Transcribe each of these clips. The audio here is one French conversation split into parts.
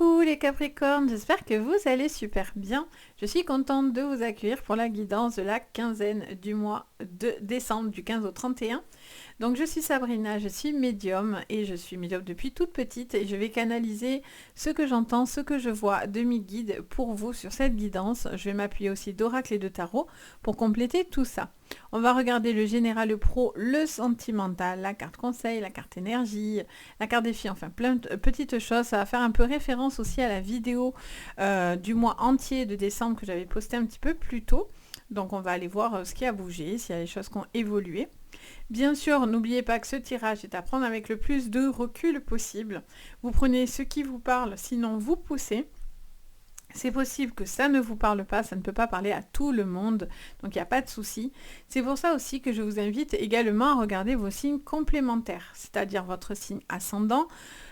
Coucou les Capricornes, j'espère que vous allez super bien. Je suis contente de vous accueillir pour la guidance de la quinzaine du mois de décembre du 15 au 31. Donc je suis Sabrina, je suis médium et je suis médium depuis toute petite et je vais canaliser ce que j'entends, ce que je vois de mes guides pour vous sur cette guidance. Je vais m'appuyer aussi d'oracle et de tarot pour compléter tout ça. On va regarder le général, le pro, le sentimental, la carte conseil, la carte énergie, la carte défi, enfin plein de petites choses. Ça va faire un peu référence aussi à la vidéo du mois entier de décembre que j'avais posté un petit peu plus tôt. Donc on va aller voir ce qui a bougé, s'il y a des choses qui ont évolué. Bien sûr, n'oubliez pas que ce tirage est à prendre avec le plus de recul possible. Vous prenez ce qui vous parle, sinon vous poussez. C'est possible que ça ne vous parle pas, ça ne peut pas parler à tout le monde, donc il n'y a pas de souci. C'est pour ça aussi que je vous invite également à regarder vos signes complémentaires, c'est-à-dire votre signe ascendant.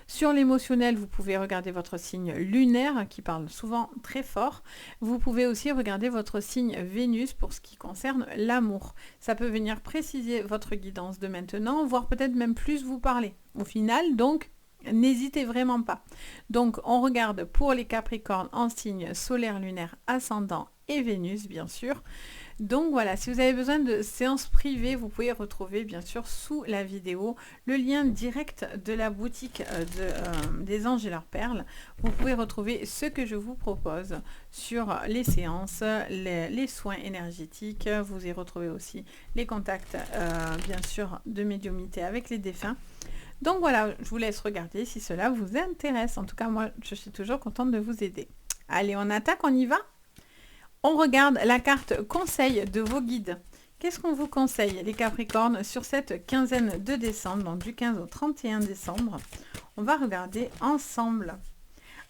Sur l'émotionnel, vous pouvez regarder votre signe lunaire qui parle souvent très fort. Vous pouvez aussi regarder votre signe Vénus pour ce qui concerne l'amour. Ça peut venir préciser votre guidance de maintenant, voire peut-être même plus vous parler. Au final, donc, n'hésitez vraiment pas. Donc, on regarde pour les Capricornes en signe solaire, lunaire, ascendant et Vénus, bien sûr. Donc voilà, si vous avez besoin de séances privées, vous pouvez retrouver bien sûr sous la vidéo le lien direct de la boutique des anges et leurs perles. Vous pouvez retrouver ce que je vous propose sur les séances, les soins énergétiques. Vous y retrouvez aussi les contacts bien sûr de médiumnité avec les défunts. Donc voilà, je vous laisse regarder si cela vous intéresse. En tout cas, moi, je suis toujours contente de vous aider. Allez, on attaque, on y va? On regarde la carte conseil de vos guides. Qu'est-ce qu'on vous conseille, les Capricornes, sur cette quinzaine de décembre, donc du 15 au 31 décembre? On va regarder ensemble.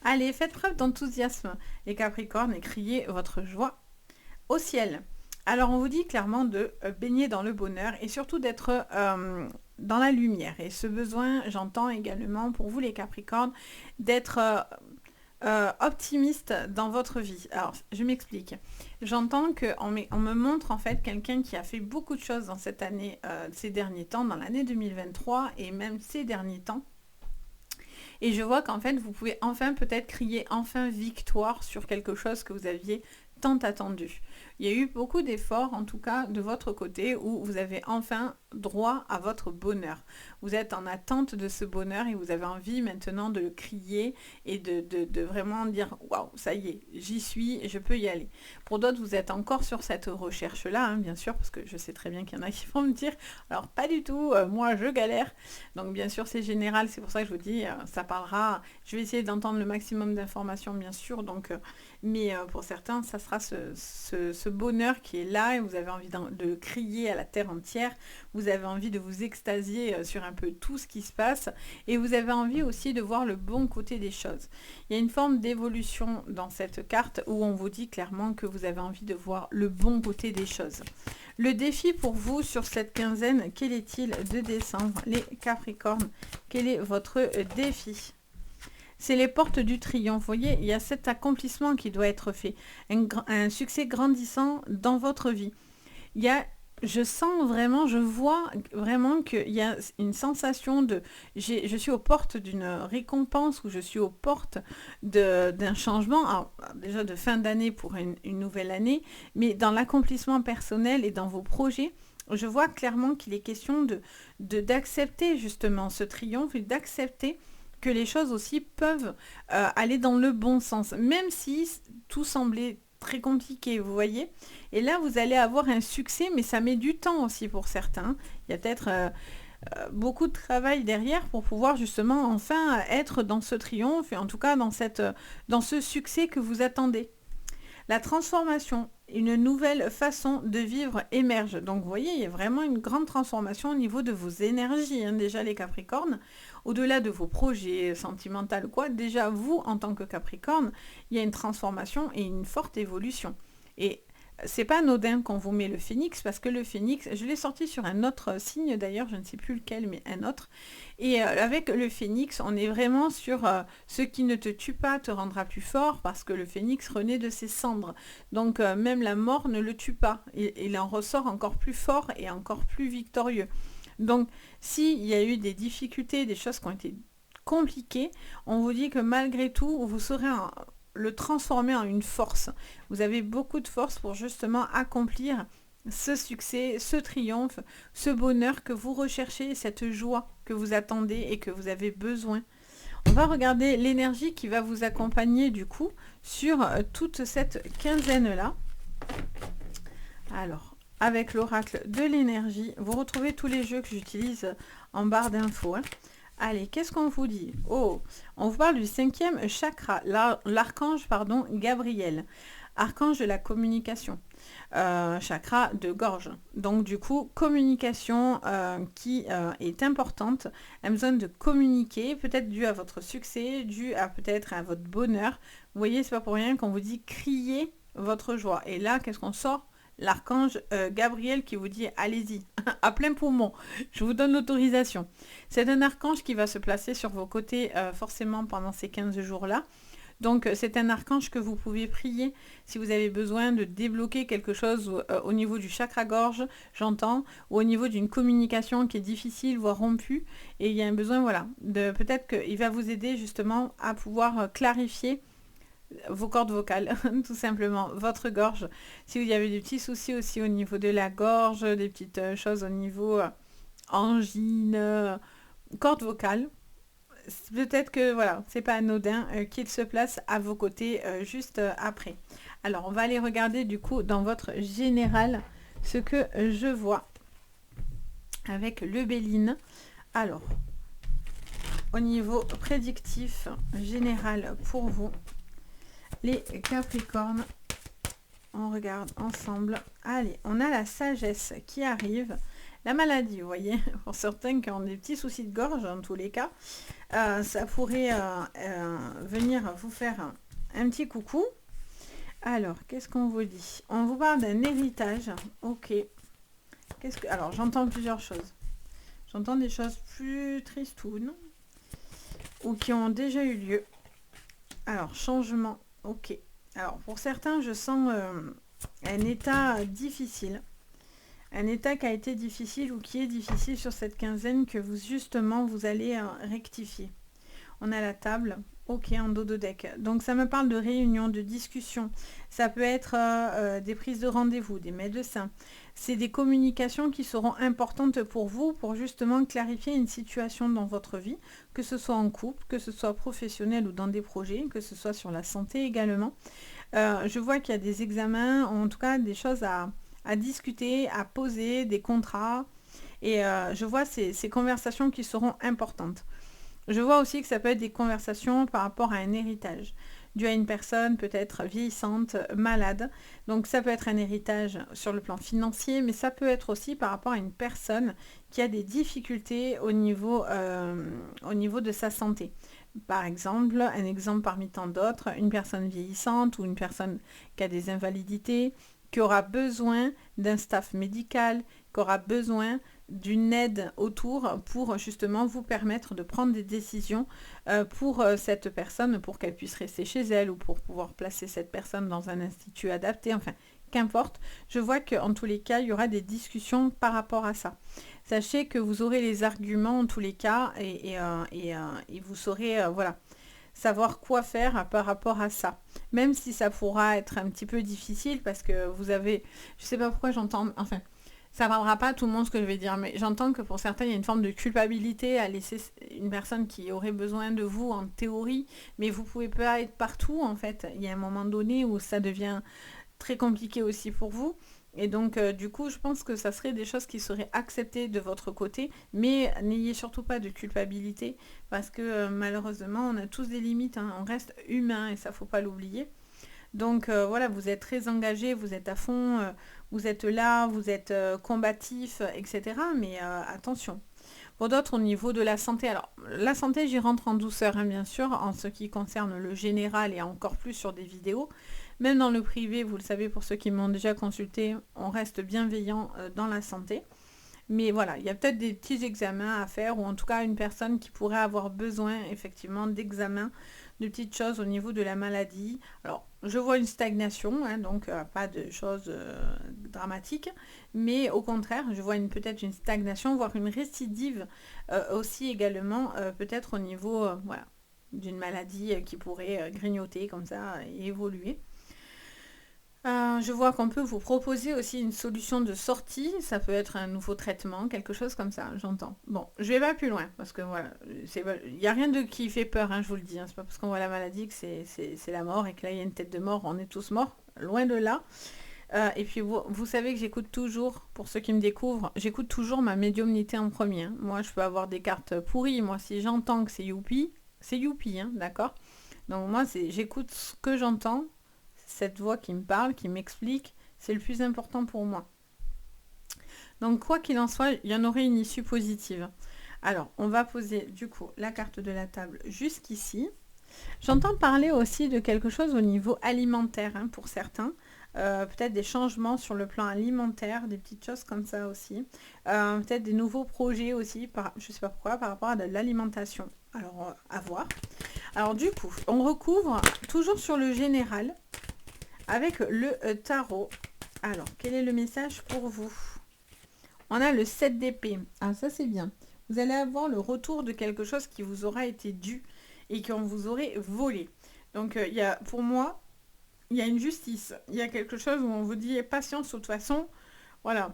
Allez, faites preuve d'enthousiasme, les Capricornes, et criez votre joie au ciel. Alors, on vous dit clairement de baigner dans le bonheur et surtout d'être dans la lumière. Et ce besoin, j'entends également pour vous, les Capricornes, d'être optimiste dans votre vie. Alors, je m'explique. J'entends qu'on me montre en fait quelqu'un qui a fait beaucoup de choses dans cette année, ces derniers temps, dans l'année 2023 et même ces derniers temps. Et je vois qu'en fait, vous pouvez enfin peut-être crier enfin victoire sur quelque chose que vous aviez tant attendu. Il y a eu beaucoup d'efforts, en tout cas, de votre côté, où vous avez enfin droit à votre bonheur. Vous êtes en attente de ce bonheur et vous avez envie maintenant de le crier et de vraiment dire « Waouh, ça y est, j'y suis, je peux y aller ». Pour d'autres, vous êtes encore sur cette recherche-là, hein, bien sûr, parce que je sais très bien qu'il y en a qui vont me dire « Alors, pas du tout, moi, je galère ». Donc, bien sûr, c'est général, c'est pour ça que je vous dis, ça parlera. Je vais essayer d'entendre le maximum d'informations, bien sûr, donc... mais pour certains, ça sera ce bonheur qui est là et vous avez envie de le crier à la terre entière. Vous avez envie de vous extasier sur un peu tout ce qui se passe et vous avez envie aussi de voir le bon côté des choses. Il y a une forme d'évolution dans cette carte où on vous dit clairement que vous avez envie de voir le bon côté des choses. Le défi pour vous sur cette quinzaine, quel est-il de décembre, les Capricornes? Quel est votre défi? C'est les portes du triomphe. Vous voyez, il y a cet accomplissement qui doit être fait. Un succès grandissant dans votre vie. Je sens vraiment, je vois vraiment qu'il y a une sensation de... Je suis aux portes d'une récompense ou je suis aux portes d'un changement. Alors, déjà de fin d'année pour une nouvelle année. Mais dans l'accomplissement personnel et dans vos projets, je vois clairement qu'il est question d'accepter justement ce triomphe et d'accepter que les choses aussi peuvent aller dans le bon sens, même si tout semblait très compliqué, vous voyez. Et là, vous allez avoir un succès, mais ça met du temps aussi pour certains. Il y a peut-être beaucoup de travail derrière pour pouvoir justement enfin être dans ce triomphe, et en tout cas dans ce succès que vous attendez. La transformation, une nouvelle façon de vivre émerge. Donc vous voyez, il y a vraiment une grande transformation au niveau de vos énergies, hein, déjà les Capricornes. Au-delà de vos projets sentimentaux, quoi, déjà vous, en tant que Capricorne, il y a une transformation et une forte évolution. Et c'est pas anodin qu'on vous met le phénix, parce que le phénix, je l'ai sorti sur un autre signe d'ailleurs, je ne sais plus lequel, mais un autre. Et avec le phénix, on est vraiment sur ce qui ne te tue pas te rendra plus fort, parce que le phénix renaît de ses cendres. Donc même la mort ne le tue pas, il en ressort encore plus fort et encore plus victorieux. Donc s'il y a eu des difficultés, des choses qui ont été compliqué, on vous dit que malgré tout, vous saurez le transformer en une force. Vous avez beaucoup de force pour justement accomplir ce succès, ce triomphe, ce bonheur que vous recherchez, cette joie que vous attendez et que vous avez besoin. On va regarder l'énergie qui va vous accompagner du coup sur toute cette quinzaine-là. Alors, avec l'oracle de l'énergie, vous retrouvez tous les jeux que j'utilise en barre d'infos. Allez, qu'est-ce qu'on vous dit? Oh, on vous parle du 5e chakra, l'archange, pardon, Gabriel, archange de la communication, chakra de gorge. Donc du coup, communication qui est importante, elle a besoin de communiquer, peut-être dû à votre succès, dû à peut-être à votre bonheur. Vous voyez, c'est pas pour rien qu'on vous dit crier votre joie. Et là, qu'est-ce qu'on sort? L'archange Gabriel qui vous dit allez-y, à plein poumon, je vous donne l'autorisation. C'est un archange qui va se placer sur vos côtés forcément pendant ces 15 jours-là. Donc c'est un archange que vous pouvez prier si vous avez besoin de débloquer quelque chose au niveau du chakra-gorge, j'entends, ou au niveau d'une communication qui est difficile, voire rompue. Et il y a un besoin, voilà, de peut-être qu'il va vous aider justement à pouvoir clarifier vos cordes vocales, tout simplement, votre gorge. Si vous avez des petits soucis aussi au niveau de la gorge, des petites choses au niveau angine, cordes vocales, peut-être que voilà, c'est pas anodin qu'il se place à vos côtés juste après. Alors, on va aller regarder du coup dans votre général ce que je vois avec le Béline. Alors, au niveau prédictif général pour vous, les Capricornes, on regarde ensemble. Allez, on a la sagesse qui arrive. La maladie, vous voyez, pour certains qui ont des petits soucis de gorge, en tous les cas, ça pourrait venir vous faire un petit coucou. Alors, qu'est-ce qu'on vous dit? On vous parle d'un héritage. Ok. Alors, j'entends plusieurs choses. J'entends des choses plus tristounes ou qui ont déjà eu lieu. Alors, changement. Ok. Alors, pour certains, je sens un état difficile. Un état qui a été difficile ou qui est difficile sur cette quinzaine que vous, justement, vous allez rectifier. On a la table. Ok, en dos de deck. Donc, ça me parle de réunion, de discussion. Ça peut être des prises de rendez-vous, des médecins. C'est des communications qui seront importantes pour vous, pour justement clarifier une situation dans votre vie, que ce soit en couple, que ce soit professionnel ou dans des projets, que ce soit sur la santé également. Je vois qu'il y a des examens, en tout cas des choses à discuter, à poser, des contrats. Et je vois ces conversations qui seront importantes. Je vois aussi que ça peut être des conversations par rapport à un héritage, dû à une personne peut-être vieillissante, malade. Donc ça peut être un héritage sur le plan financier, mais ça peut être aussi par rapport à une personne qui a des difficultés au niveau de sa santé. Par exemple, un exemple parmi tant d'autres, une personne vieillissante ou une personne qui a des invalidités, qui aura besoin d'un staff médical, qui aura besoin d'une aide autour pour justement vous permettre de prendre des décisions pour cette personne, pour qu'elle puisse rester chez elle ou pour pouvoir placer cette personne dans un institut adapté, enfin, qu'importe. Je vois qu'en tous les cas, il y aura des discussions par rapport à ça. Sachez que vous aurez les arguments en tous les cas et vous saurez, voilà, savoir quoi faire par rapport à ça. Même si ça pourra être un petit peu difficile parce que vous avez, je sais pas pourquoi j'entends, enfin, ça ne parlera pas à tout le monde ce que je vais dire, mais j'entends que pour certains, il y a une forme de culpabilité à laisser une personne qui aurait besoin de vous en théorie, mais vous ne pouvez pas être partout en fait. Il y a un moment donné où ça devient très compliqué aussi pour vous. Et donc, du coup, je pense que ça serait des choses qui seraient acceptées de votre côté, mais n'ayez surtout pas de culpabilité, parce que malheureusement, on a tous des limites, hein. On reste humain et ça, faut pas l'oublier. Donc voilà, vous êtes très engagé, vous êtes à fond, vous êtes là, vous êtes combatif, etc. Mais attention. Pour d'autres, au niveau de la santé, alors la santé, j'y rentre en douceur, hein, bien sûr, en ce qui concerne le général et encore plus sur des vidéos. Même dans le privé, vous le savez, pour ceux qui m'ont déjà consulté, on reste bienveillant dans la santé. Mais voilà, il y a peut-être des petits examens à faire, ou en tout cas une personne qui pourrait avoir besoin effectivement d'examens de petites choses au niveau de la maladie. Alors, je vois une stagnation, hein, donc pas de choses dramatiques, mais au contraire, je vois peut-être une stagnation, voire une récidive aussi également, peut-être au niveau voilà, d'une maladie qui pourrait grignoter comme ça et évoluer. Je vois qu'on peut vous proposer aussi une solution de sortie. Ça peut être un nouveau traitement, quelque chose comme ça, j'entends. Bon, je vais pas plus loin, parce que voilà, il n'y a rien de qui fait peur, hein, je vous le dis. Hein. C'est pas parce qu'on voit la maladie que c'est la mort et que là, il y a une tête de mort, on est tous morts. Loin de là. Et puis, vous savez que j'écoute toujours, pour ceux qui me découvrent, j'écoute toujours ma médiumnité en premier. Hein. Moi, je peux avoir des cartes pourries. Moi, si j'entends que c'est youpi, hein, d'accord. Donc, moi, j'écoute ce que j'entends, cette voix qui me parle, qui m'explique, c'est le plus important pour moi. Donc quoi qu'il en soit, il y en aurait une issue positive. Alors, on va poser du coup la carte de la table jusqu'ici. J'entends parler aussi de quelque chose au niveau alimentaire hein, pour certains. Peut-être des changements sur le plan alimentaire, des petites choses comme ça aussi. Peut-être des nouveaux projets aussi, je ne sais pas pourquoi, par rapport à de l'alimentation. Alors, à voir. Alors du coup, on recouvre toujours sur le général avec le tarot. Alors, quel est le message pour vous? On a le 7 d'épée. Ah, ça c'est bien. Vous allez avoir le retour de quelque chose qui vous aura été dû et qu'on vous aurait volé. Donc, pour moi, il y a une justice. Il y a quelque chose où on vous dit patience, de toute façon. Voilà.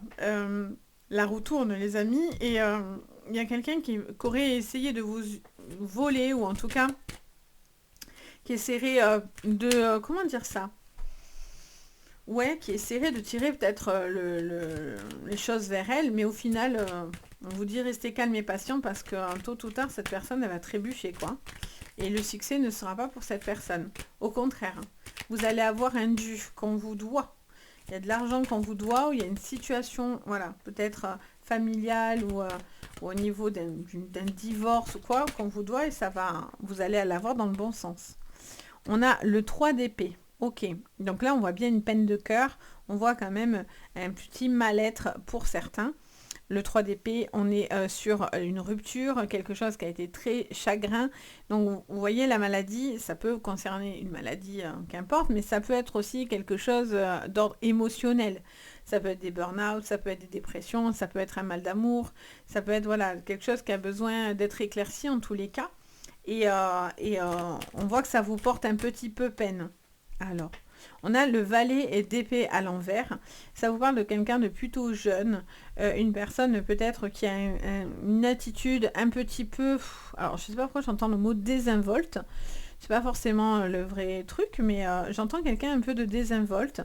La roue tourne, les amis. Et il y a quelqu'un qui aurait essayé de vous voler, ou en tout cas, qui essaierait comment dire ça? Ouais, qui essaierait de tirer peut-être les choses vers elle, mais au final, on vous dit restez calme et patient parce que tôt ou tard, cette personne, elle va trébucher, quoi. Et le succès ne sera pas pour cette personne. Au contraire, vous allez avoir un dû qu'on vous doit. Il y a de l'argent qu'on vous doit, ou il y a une situation, voilà, peut-être familiale ou au niveau d'un divorce ou quoi, qu'on vous doit, et vous allez l'avoir dans le bon sens. On a le 3 d'épée. Ok, donc là on voit bien une peine de cœur, on voit quand même un petit mal-être pour certains. Le 3 d'épée, on est sur une rupture, quelque chose qui a été très chagrin. Donc vous voyez la maladie, ça peut concerner une maladie, qu'importe, mais ça peut être aussi quelque chose d'ordre émotionnel. Ça peut être des burn-out, ça peut être des dépressions, ça peut être un mal d'amour, ça peut être voilà, quelque chose qui a besoin d'être éclairci en tous les cas. Et on voit que ça vous porte un petit peu peine. Alors, on a le valet d'épée à l'envers. Ça vous parle de quelqu'un de plutôt jeune, une personne peut-être qui a une attitude un petit peu... Alors, je ne sais pas pourquoi j'entends le mot désinvolte. C'est pas forcément le vrai truc, mais j'entends quelqu'un un peu de désinvolte.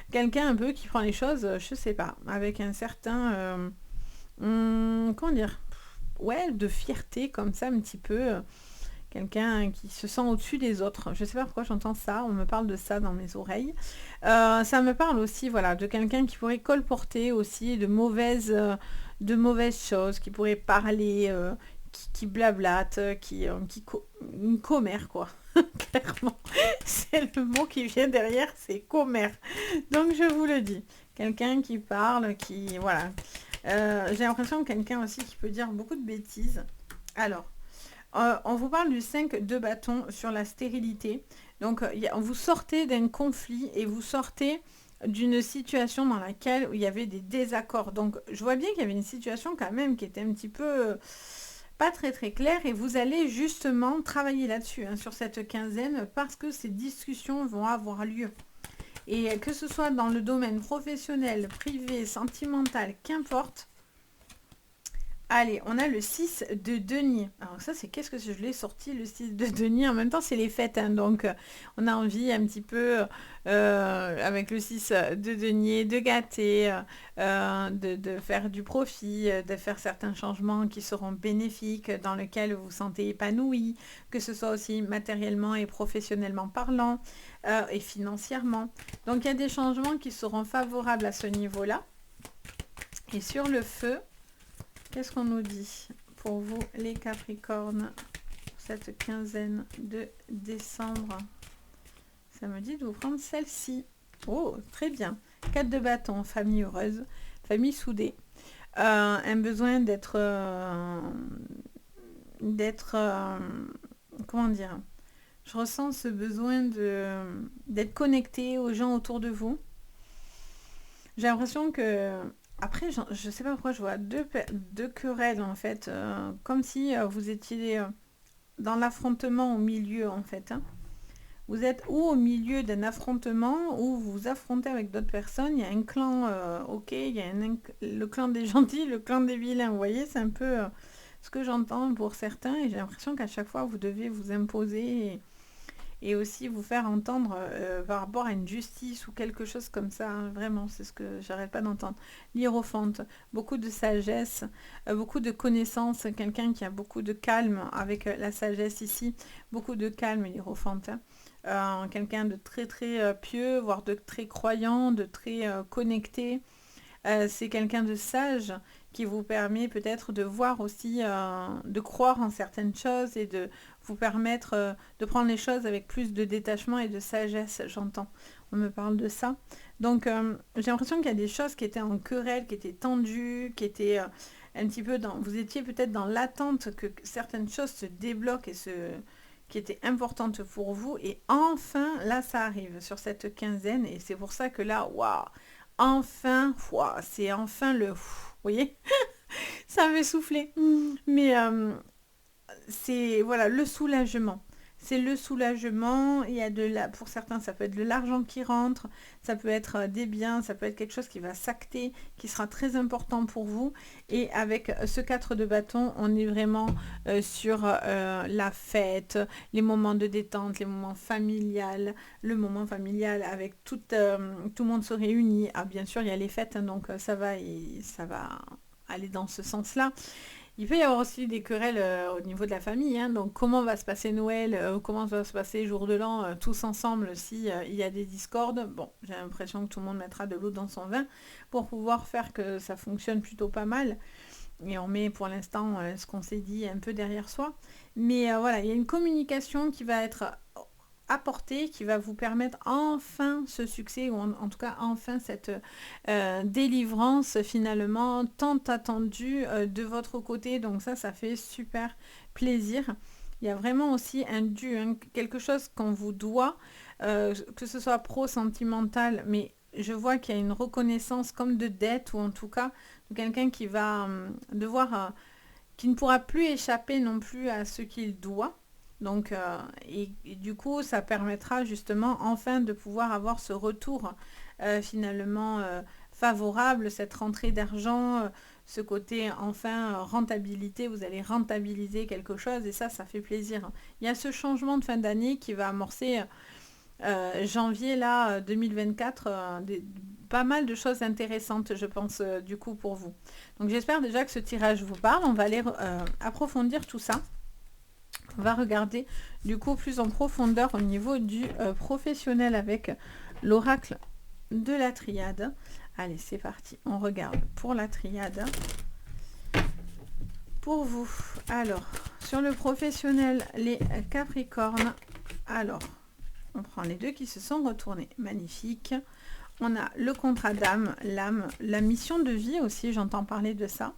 Quelqu'un un peu qui prend les choses, je sais pas, avec un certain... comment dire? Ouais, de fierté comme ça, un petit peu... Quelqu'un qui se sent au-dessus des autres. Je ne sais pas pourquoi j'entends ça. On me parle de ça dans mes oreilles. Ça me parle aussi, voilà, de quelqu'un qui pourrait colporter aussi de mauvaises choses, qui pourrait parler, qui blablate, une commère, quoi. Clairement, c'est le mot qui vient derrière, c'est commère. Donc je vous le dis. Quelqu'un qui parle, voilà. J'ai l'impression que quelqu'un aussi qui peut dire beaucoup de bêtises. Alors, on vous parle du 5 de bâton sur la stérilité. Donc, vous sortez d'un conflit et vous sortez d'une situation dans laquelle il y avait des désaccords. Donc, je vois bien qu'il y avait une situation quand même qui était un petit peu pas très très claire et vous allez justement travailler là-dessus, hein, sur cette quinzaine, parce que ces discussions vont avoir lieu. Et que ce soit dans le domaine professionnel, privé, sentimental, qu'importe. Allez, on a le 6 de denier. Alors ça, qu'est-ce que je l'ai sorti, le 6 de denier? En même temps, c'est les fêtes, hein, donc on a envie un petit peu, avec le 6 de denier, de gâter, de faire du profit, de faire certains changements qui seront bénéfiques, dans lesquels vous vous sentez épanoui, que ce soit aussi matériellement et professionnellement parlant, et financièrement. Donc il y a des changements qui seront favorables à ce niveau-là. Et sur le feu... Qu'est-ce qu'on nous dit pour vous, les Capricornes, cette quinzaine de décembre? Ça me dit de vous prendre celle-ci. Oh, très bien. 4 de bâton, famille heureuse, famille soudée. Un besoin comment dire, Je ressens ce besoin d'être connecté aux gens autour de vous. J'ai l'impression que... Après, je sais pas pourquoi je vois deux querelles, en fait. Comme si vous étiez dans l'affrontement au milieu, en fait. Hein. Vous êtes ou au milieu d'un affrontement, ou vous vous affrontez avec d'autres personnes. Il y a un clan, ok, il y a le clan des gentils, le clan des vilains. Vous voyez, c'est un peu ce que j'entends pour certains. Et j'ai l'impression qu'à chaque fois, vous devez vous imposer et aussi vous faire entendre par rapport à une justice ou quelque chose comme ça. Hein. Vraiment, c'est ce que j'arrête pas d'entendre. L'hiérophante, beaucoup de sagesse, beaucoup de connaissances. Quelqu'un qui a beaucoup de calme avec la sagesse ici. Beaucoup de calme, l'hiérophante. Hein. Quelqu'un de très très pieux, voire de très croyant, de très connecté. C'est quelqu'un de sage qui vous permet peut-être de voir aussi, de croire en certaines choses et de vous permettre de prendre les choses avec plus de détachement et de sagesse, j'entends. On me parle de ça. Donc j'ai l'impression qu'il y a des choses qui étaient en querelle, qui étaient tendues, qui étaient un petit peu dans... Vous étiez peut-être dans l'attente que certaines choses se débloquent et qui étaient importantes pour vous. Et enfin, là, ça arrive sur cette quinzaine. Et c'est pour ça que là, waouh, enfin, c'est enfin vous voyez, ça me souffler. Mais c'est voilà le soulagement. C'est le soulagement. Il y a pour certains, ça peut être de l'argent qui rentre, ça peut être des biens, ça peut être quelque chose qui va s'acter, qui sera très important pour vous. Et avec ce 4 de bâton, on est vraiment sur la fête, les moments de détente, les moments familiales, le moment familial avec tout le monde se réunit. Ah, bien sûr, il y a les fêtes, hein, donc ça va aller dans ce sens-là. Il peut y avoir aussi des querelles au niveau de la famille, hein. Donc comment va se passer Noël, comment va se passer jour de l'an, tous ensemble si il y a des discordes. Bon, j'ai l'impression que tout le monde mettra de l'eau dans son vin pour pouvoir faire que ça fonctionne plutôt pas mal. Et on met pour l'instant ce qu'on s'est dit un peu derrière soi. Mais voilà, il y a une communication qui va être apporter qui va vous permettre enfin ce succès ou en tout cas enfin cette délivrance finalement tant attendue de votre côté. Donc ça fait super plaisir. Il y a vraiment aussi un dû, hein, quelque chose qu'on vous doit, que ce soit pro-sentimental, mais je vois qu'il y a une reconnaissance comme de dette ou en tout cas de quelqu'un qui va devoir, qui ne pourra plus échapper non plus à ce qu'il doit. Donc, et du coup, ça permettra justement enfin de pouvoir avoir ce retour finalement favorable, cette rentrée d'argent, ce côté enfin rentabilité, vous allez rentabiliser quelque chose et ça fait plaisir. Il y a ce changement de fin d'année qui va amorcer janvier là 2024, pas mal de choses intéressantes je pense du coup pour vous. Donc j'espère déjà que ce tirage vous parle, on va aller approfondir tout ça. On va regarder du coup plus en profondeur au niveau du professionnel avec l'oracle de la triade. Allez, c'est parti. On regarde pour la triade. Pour vous, alors, sur le professionnel, les Capricornes. Alors, on prend les deux qui se sont retournés. Magnifique. On a le contrat d'âme, l'âme, la mission de vie aussi, j'entends parler de ça.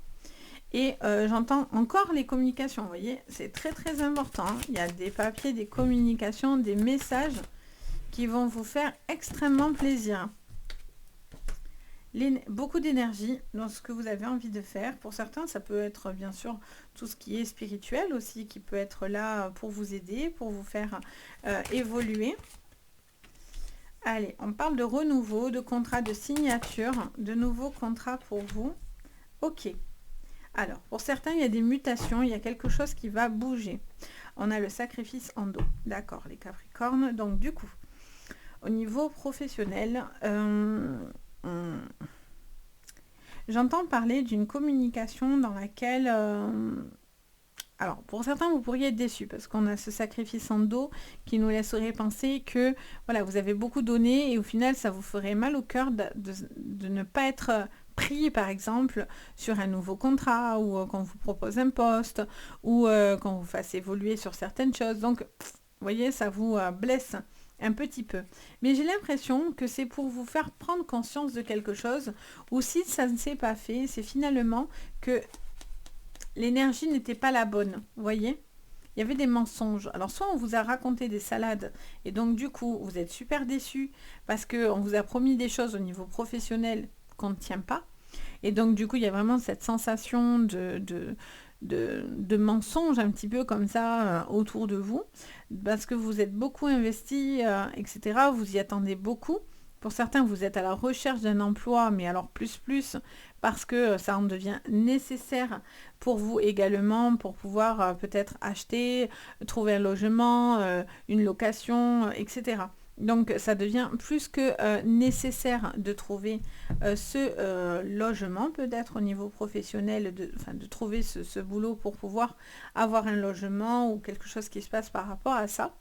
Et j'entends encore les communications, vous voyez, c'est très très important. Hein. Il y a des papiers, des communications, des messages qui vont vous faire extrêmement plaisir. Beaucoup d'énergie dans ce que vous avez envie de faire. Pour certains, ça peut être bien sûr tout ce qui est spirituel aussi, qui peut être là pour vous aider, pour vous faire évoluer. Allez, on parle de renouveau, de contrat de signature, de nouveaux contrats pour vous. Ok. Alors, pour certains, il y a des mutations, il y a quelque chose qui va bouger. On a le sacrifice en dos. D'accord, les Capricornes. Donc, du coup, au niveau professionnel, j'entends parler d'une communication dans laquelle... alors, pour certains, vous pourriez être déçus parce qu'on a ce sacrifice en dos qui nous laisserait penser que voilà, vous avez beaucoup donné et au final, ça vous ferait mal au cœur de ne pas être pris, par exemple, sur un nouveau contrat ou qu'on vous propose un poste ou qu'on vous fasse évoluer sur certaines choses. Donc, vous voyez, ça vous blesse un petit peu. Mais j'ai l'impression que c'est pour vous faire prendre conscience de quelque chose ou si ça ne s'est pas fait, c'est finalement que l'énergie n'était pas la bonne, vous voyez. il y avait des mensonges. Alors soit on vous a raconté des salades et donc du coup vous êtes super déçus parce qu'on vous a promis des choses au niveau professionnel qu'on ne tient pas. Et donc du coup il y a vraiment cette sensation de mensonge un petit peu comme ça autour de vous, parce que vous êtes beaucoup investi, etc. Vous y attendez beaucoup. Pour certains, vous êtes à la recherche d'un emploi, mais alors plus, parce que ça en devient nécessaire pour vous également, pour pouvoir peut-être acheter, trouver un logement, une location, etc. Donc ça devient plus que nécessaire de trouver ce logement, peut-être au niveau professionnel, de trouver ce boulot pour pouvoir avoir un logement ou quelque chose qui se passe par rapport à ça.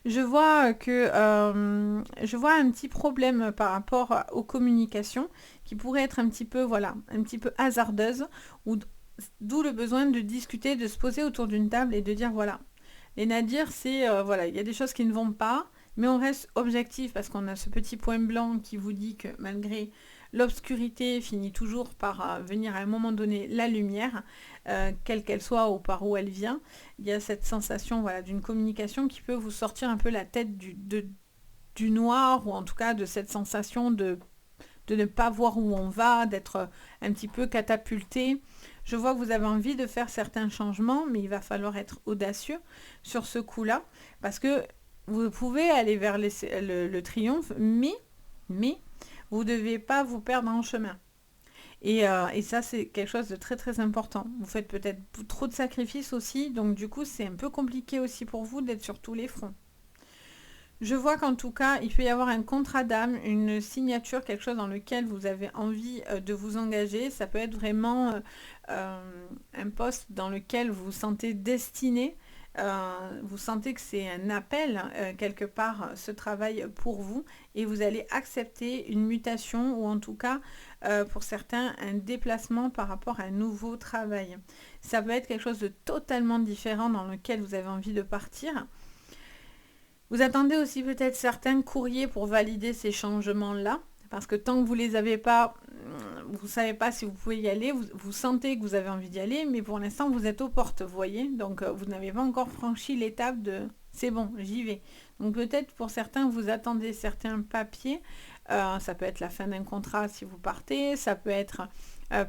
Je vois je vois un petit problème par rapport aux communications qui pourrait être un petit peu, voilà, un petit peu hasardeuse, d'où le besoin de discuter, de se poser autour d'une table et de dire voilà. Les Nadir, c'est voilà, il y a des choses qui ne vont pas, mais on reste objectif parce qu'on a ce petit point blanc qui vous dit que malgré l'obscurité finit toujours par venir à un moment donné la lumière, quelle qu'elle soit ou par où elle vient. Il y a cette sensation, voilà, d'une communication qui peut vous sortir un peu la tête du noir, ou en tout cas de cette sensation de ne pas voir où on va, d'être un petit peu catapulté. Je vois que vous avez envie de faire certains changements, mais il va falloir être audacieux sur ce coup-là, parce que vous pouvez aller vers le triomphe, mais vous ne devez pas vous perdre en chemin. Et ça, c'est quelque chose de très très important. Vous faites peut-être trop de sacrifices aussi, donc du coup, c'est un peu compliqué aussi pour vous d'être sur tous les fronts. Je vois qu'en tout cas, il peut y avoir un contrat d'âme, une signature, quelque chose dans lequel vous avez envie de vous engager. Ça peut être vraiment un poste dans lequel vous vous sentez destiné. Vous sentez que c'est un appel quelque part, ce travail pour vous, et vous allez accepter une mutation, ou en tout cas pour certains un déplacement par rapport à un nouveau travail. Ça peut être quelque chose de totalement différent dans lequel vous avez envie de partir. Vous attendez aussi peut-être certains courriers pour valider ces changements-là, parce que tant que vous ne les avez pas, vous ne savez pas si vous pouvez y aller, vous sentez que vous avez envie d'y aller, mais pour l'instant vous êtes aux portes, vous voyez, donc vous n'avez pas encore franchi l'étape de c'est bon, j'y vais. Donc peut-être pour certains, vous attendez certains papiers, ça peut être la fin d'un contrat si vous partez, ça peut être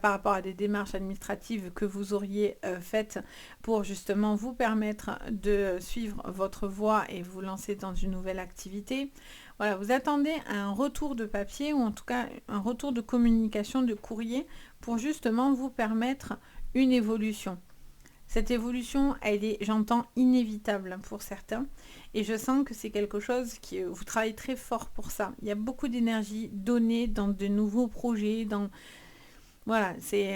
par rapport à des démarches administratives que vous auriez faites pour justement vous permettre de suivre votre voie et vous lancer dans une nouvelle activité. Voilà, vous attendez un retour de papier, ou en tout cas un retour de communication, de courrier, pour justement vous permettre une évolution. Cette évolution, elle est, j'entends, inévitable pour certains, et je sens que c'est quelque chose qui, vous travaillez très fort pour ça. Il y a beaucoup d'énergie donnée dans de nouveaux projets, dans... Voilà, c'est...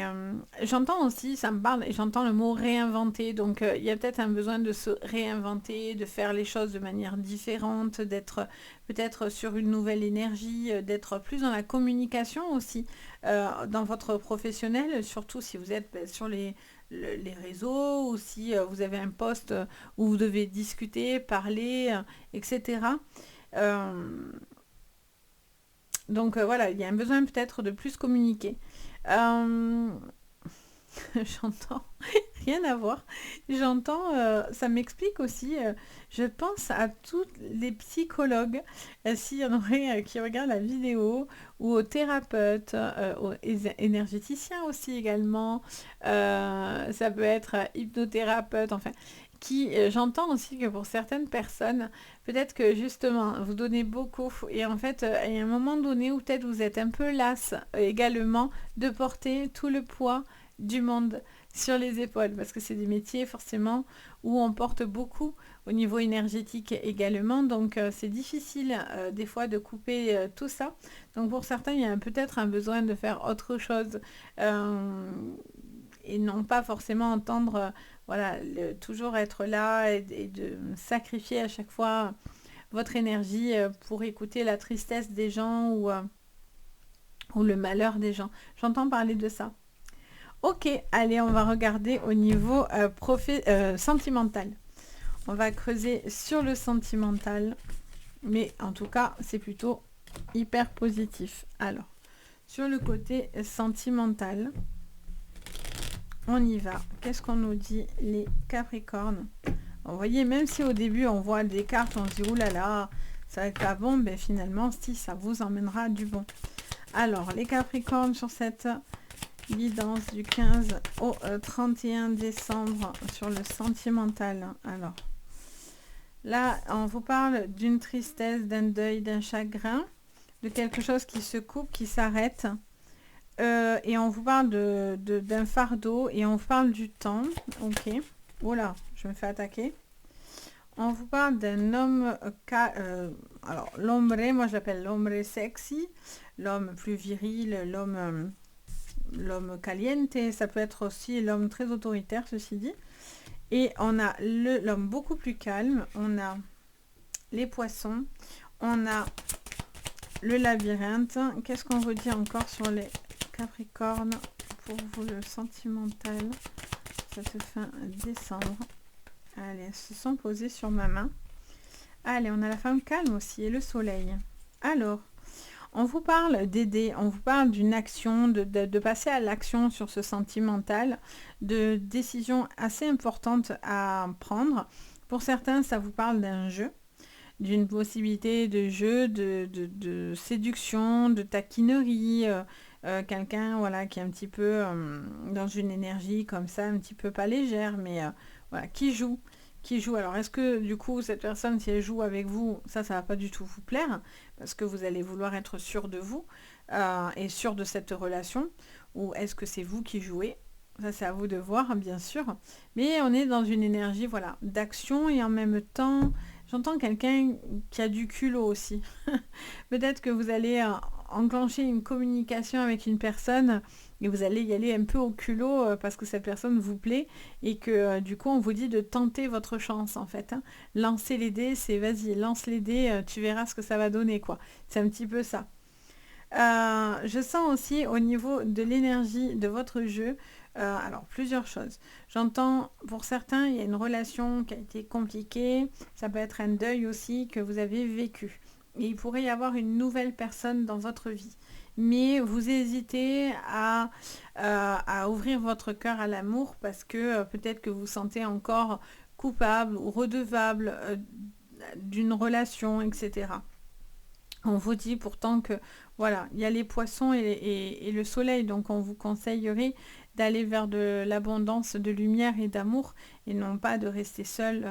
j'entends aussi, ça me parle, et j'entends le mot réinventer, donc il y a peut-être un besoin de se réinventer, de faire les choses de manière différente, d'être peut-être sur une nouvelle énergie, d'être plus dans la communication aussi, dans votre professionnel, surtout si vous êtes sur les réseaux, ou si vous avez un poste où vous devez discuter, parler, etc. Donc voilà, il y a un besoin peut-être de plus communiquer. J'entends, rien à voir. J'entends, ça m'explique aussi, je pense à tous les psychologues, s'il y en aurait qui regardent la vidéo, ou aux thérapeutes, aux énergéticiens aussi également, ça peut être hypnothérapeute, enfin, qui, j'entends aussi que pour certaines personnes, peut-être que justement, vous donnez beaucoup, et en fait, il y a un moment donné où peut-être vous êtes un peu lasse également de porter tout le poids du monde sur les épaules, parce que c'est des métiers forcément où on porte beaucoup au niveau énergétique également, donc c'est difficile des fois de couper tout ça. Donc pour certains, il y a peut-être un besoin de faire autre chose, et non pas forcément entendre, voilà, toujours être là, et de sacrifier à chaque fois votre énergie pour écouter la tristesse des gens, ou le malheur des gens. J'entends parler de ça. Ok, allez, on va regarder au niveau sentimental. On va creuser sur le sentimental, mais en tout cas, c'est plutôt hyper positif. Alors, sur le côté sentimental, on y va. Qu'est-ce qu'on nous dit les Capricornes? Vous voyez, même si au début on voit des cartes, on se dit oulala, ça va être pas bon, ben finalement si, ça vous emmènera du bon. Alors les Capricornes, sur cette guidance du 15 au 31 décembre sur le sentimental. Alors là, on vous parle d'une tristesse, d'un deuil, d'un chagrin, de quelque chose qui se coupe, qui s'arrête. Et on vous parle d'un fardeau et on vous parle du temps. Ok. Oula, je me fais attaquer. On vous parle d'un homme... alors, l'hombre, moi j'appelle l'hombre sexy, l'homme plus viril, l'homme caliente. Ça peut être aussi l'homme très autoritaire, ceci dit. Et on a l'homme beaucoup plus calme. On a les poissons. On a le labyrinthe. Qu'est-ce qu'on vous dit encore sur les Capricorne pour vous, le sentimental, cette fin décembre? Allez, elles se sont posées sur ma main. Allez, on a la femme calme aussi et le soleil. Alors, on vous parle d'aider, on vous parle d'une action, de passer à l'action sur ce sentimental, de décisions assez importantes à prendre. Pour certains, ça vous parle d'un jeu, d'une possibilité de jeu, de séduction, de taquinerie, quelqu'un voilà, qui est un petit peu dans une énergie comme ça, un petit peu pas légère, mais voilà, qui joue. Alors, est-ce que du coup, cette personne, si elle joue avec vous, ça va pas du tout vous plaire, parce que vous allez vouloir être sûr de vous et sûr de cette relation, ou est-ce que c'est vous qui jouez? Ça, c'est à vous de voir, bien sûr. Mais on est dans une énergie, voilà, d'action et en même temps, j'entends quelqu'un qui a du culot aussi. Peut-être que vous allez enclencher une communication avec une personne et vous allez y aller un peu au culot parce que cette personne vous plaît et que du coup on vous dit de tenter votre chance en fait. Hein. Lancer les dés, c'est vas-y, lance les dés, tu verras ce que ça va donner quoi. C'est un petit peu ça. Je sens aussi au niveau de l'énergie de votre jeu, alors plusieurs choses. J'entends pour certains, il y a une relation qui a été compliquée, ça peut être un deuil aussi que vous avez vécu. Et il pourrait y avoir une nouvelle personne dans votre vie. Mais vous hésitez à ouvrir votre cœur à l'amour parce que peut-être que vous vous sentez encore coupable ou redevable d'une relation, etc. On vous dit pourtant que voilà, il y a les poissons et le soleil, donc on vous conseillerait d'aller vers de l'abondance de lumière et d'amour et non pas de rester seul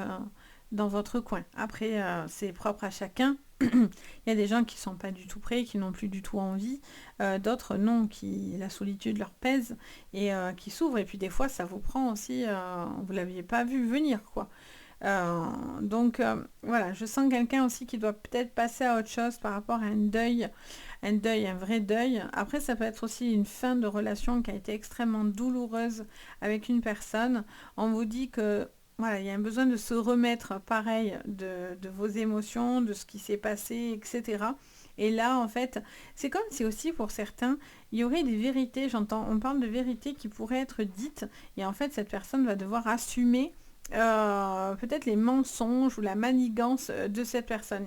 dans votre coin. Après, c'est propre à chacun. Il y a des gens qui ne sont pas du tout prêts, qui n'ont plus du tout envie, d'autres non, qui la solitude leur pèse et qui s'ouvrent. Et puis des fois, ça vous prend aussi, vous ne l'aviez pas vu venir, quoi. Donc voilà, je sens quelqu'un aussi qui doit peut-être passer à autre chose par rapport à un vrai deuil. Après, ça peut être aussi une fin de relation qui a été extrêmement douloureuse avec une personne. On vous dit que voilà, il y a un besoin de se remettre pareil de vos émotions, de ce qui s'est passé, etc. Et là, en fait, c'est comme si aussi pour certains, il y aurait des vérités, on parle de vérités qui pourraient être dites, et en fait, cette personne va devoir assumer peut-être les mensonges ou la manigance de cette personne.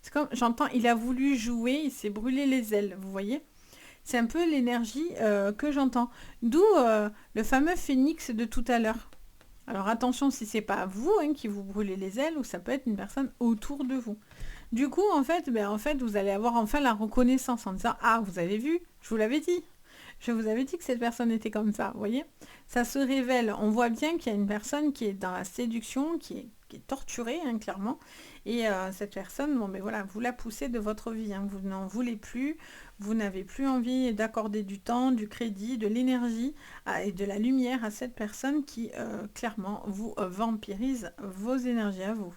C'est comme, j'entends, il a voulu jouer, il s'est brûlé les ailes, vous voyez? C'est un peu l'énergie que j'entends. D'où le fameux phénix de tout à l'heure. Alors attention si c'est pas vous hein, qui vous brûlez les ailes ou ça peut être une personne autour de vous. Du coup, en fait, vous allez avoir enfin la reconnaissance en disant « Ah, vous avez vu, je vous l'avais dit. Je vous avais dit que cette personne était comme ça, vous voyez ?» Ça se révèle. On voit bien qu'il y a une personne qui est dans la séduction, qui est torturée, hein, clairement. Et cette personne, voilà, vous la poussez de votre vie. Hein, vous n'en voulez plus. Vous n'avez plus envie d'accorder du temps, du crédit, de l'énergie et de la lumière à cette personne qui, clairement, vous vampirise vos énergies à vous.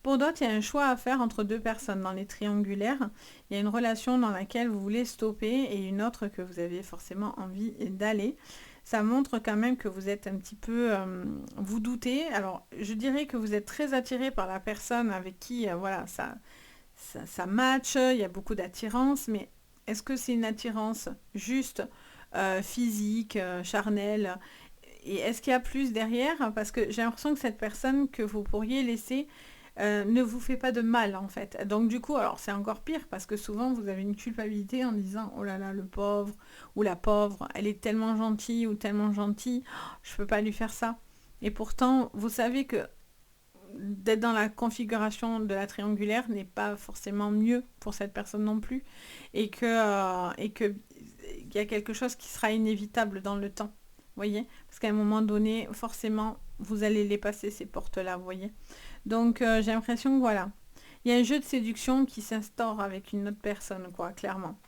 Pour d'autres, il y a un choix à faire entre deux personnes dans les triangulaires. Il y a une relation dans laquelle vous voulez stopper et une autre que vous avez forcément envie d'aller. Ça montre quand même que vous êtes un petit peu... vous doutez. Alors, je dirais que vous êtes très attiré par la personne avec qui, voilà, ça match. Il y a beaucoup d'attirance. Mais est-ce que c'est une attirance juste physique, charnelle et est-ce qu'il y a plus derrière? Parce que j'ai l'impression que cette personne que vous pourriez laisser... ne vous fait pas de mal en fait. Donc du coup, alors c'est encore pire parce que souvent vous avez une culpabilité en disant oh là là le pauvre ou la pauvre, elle est tellement gentille ou tellement gentille, je peux pas lui faire ça. Et pourtant, vous savez que d'être dans la configuration de la triangulaire n'est pas forcément mieux pour cette personne non plus et que il y a quelque chose qui sera inévitable dans le temps. Voyez, parce qu'à un moment donné, forcément, vous allez les passer ces portes-là, vous voyez. Donc j'ai l'impression que voilà, il y a un jeu de séduction qui s'instaure avec une autre personne, quoi, clairement.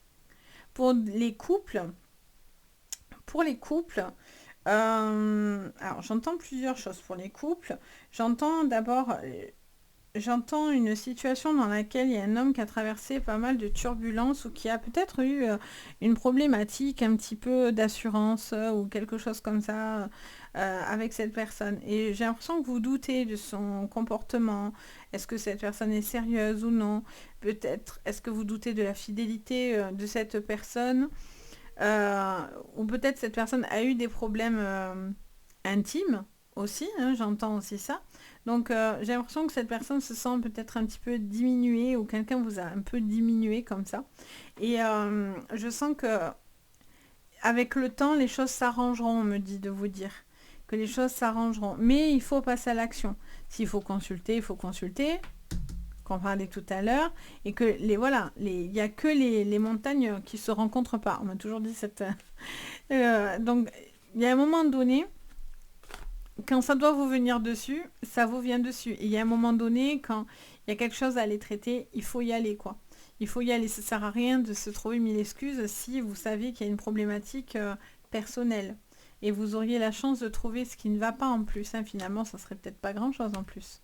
Pour les couples, pour les couples, alors j'entends plusieurs choses pour les couples. J'entends d'abord, j'entends une situation dans laquelle il y a un homme qui a traversé pas mal de turbulences ou qui a peut-être eu une problématique un petit peu d'assurance ou quelque chose comme ça avec cette personne. Et j'ai l'impression que vous doutez de son comportement. Est-ce que cette personne est sérieuse ou non? Peut-être, est-ce que vous doutez de la fidélité de cette personne? Euh, ou peut-être cette personne a eu des problèmes intimes aussi, hein, j'entends aussi ça. Donc j'ai l'impression que cette personne se sent peut-être un petit peu diminuée ou quelqu'un vous a un peu diminué comme ça. Et je sens que avec le temps, les choses s'arrangeront, on me dit de vous dire que les choses s'arrangeront. Mais il faut passer à l'action. S'il faut consulter, il faut consulter, qu'on parlait tout à l'heure, et que les voilà, il n'y a que les montagnes qui se rencontrent pas. On m'a toujours dit cette. Donc il y a un moment donné, quand ça doit vous venir dessus, ça vous vient dessus. Et il y a un moment donné, quand il y a quelque chose à aller traiter, il faut y aller, quoi. Il faut y aller. Ça sert à rien de se trouver mille excuses si vous savez qu'il y a une problématique personnelle. Et vous auriez la chance de trouver ce qui ne va pas en plus, hein. Finalement, ça serait peut-être pas grand-chose en plus.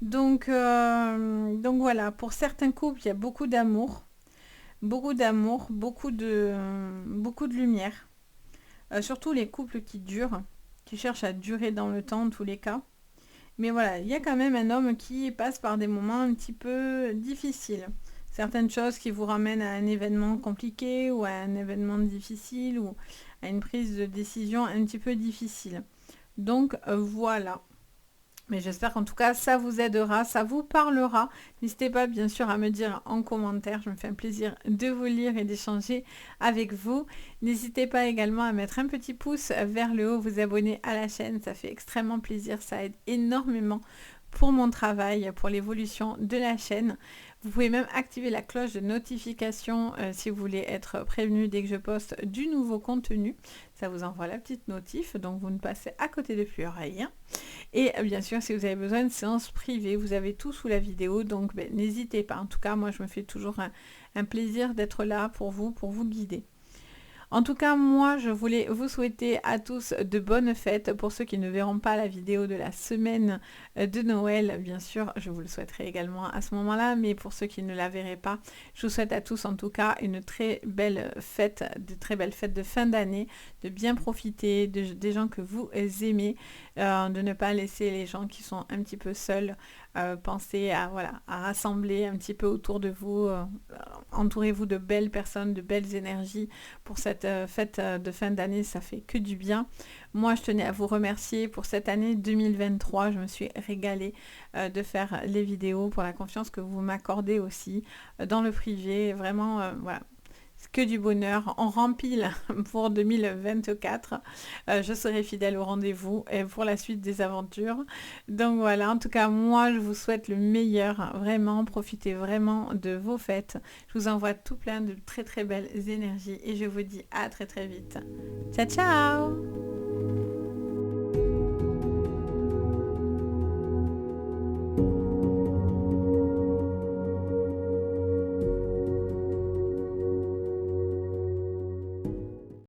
Donc voilà, pour certains couples, il y a beaucoup d'amour, beaucoup de lumière. Surtout les couples qui durent, qui cherchent à durer dans le temps, en tous les cas. Mais voilà, il y a quand même un homme qui passe par des moments un petit peu difficiles. Certaines choses qui vous ramènent à un événement compliqué ou à un événement difficile ou à une prise de décision un petit peu difficile. Donc voilà. Mais j'espère qu'en tout cas, ça vous aidera, ça vous parlera. N'hésitez pas, bien sûr, à me dire en commentaire. Je me fais un plaisir de vous lire et d'échanger avec vous. N'hésitez pas également à mettre un petit pouce vers le haut, vous abonner à la chaîne. Ça fait extrêmement plaisir, ça aide énormément pour mon travail, pour l'évolution de la chaîne. Vous pouvez même activer la cloche de notification si vous voulez être prévenu dès que je poste du nouveau contenu. Ça vous envoie la petite notif, donc vous ne passez à côté de plus rien. Et bien sûr, si vous avez besoin de séances privées, vous avez tout sous la vidéo, donc n'hésitez pas. En tout cas, moi, je me fais toujours un plaisir d'être là pour vous guider. En tout cas, moi, je voulais vous souhaiter à tous de bonnes fêtes. Pour ceux qui ne verront pas la vidéo de la semaine de Noël, bien sûr, je vous le souhaiterai également à ce moment-là. Mais pour ceux qui ne la verraient pas, je vous souhaite à tous, en tout cas, une très belle fête, de très belles fêtes de fin d'année, de bien profiter des gens que vous aimez, de ne pas laisser les gens qui sont un petit peu seuls. Pensez à, voilà, à rassembler un petit peu autour de vous, entourez-vous de belles personnes, de belles énergies pour cette fête de fin d'année, ça fait que du bien. Moi, je tenais à vous remercier pour cette année 2023, je me suis régalée de faire les vidéos, pour la confiance que vous m'accordez aussi dans le privé, vraiment, voilà. Que du bonheur, on rempile pour 2024. Je serai fidèle au rendez-vous et pour la suite des aventures. Donc voilà, en tout cas, moi, je vous souhaite le meilleur. Vraiment, profitez vraiment de vos fêtes. Je vous envoie tout plein de très très belles énergies et je vous dis à très très vite. Ciao, ciao!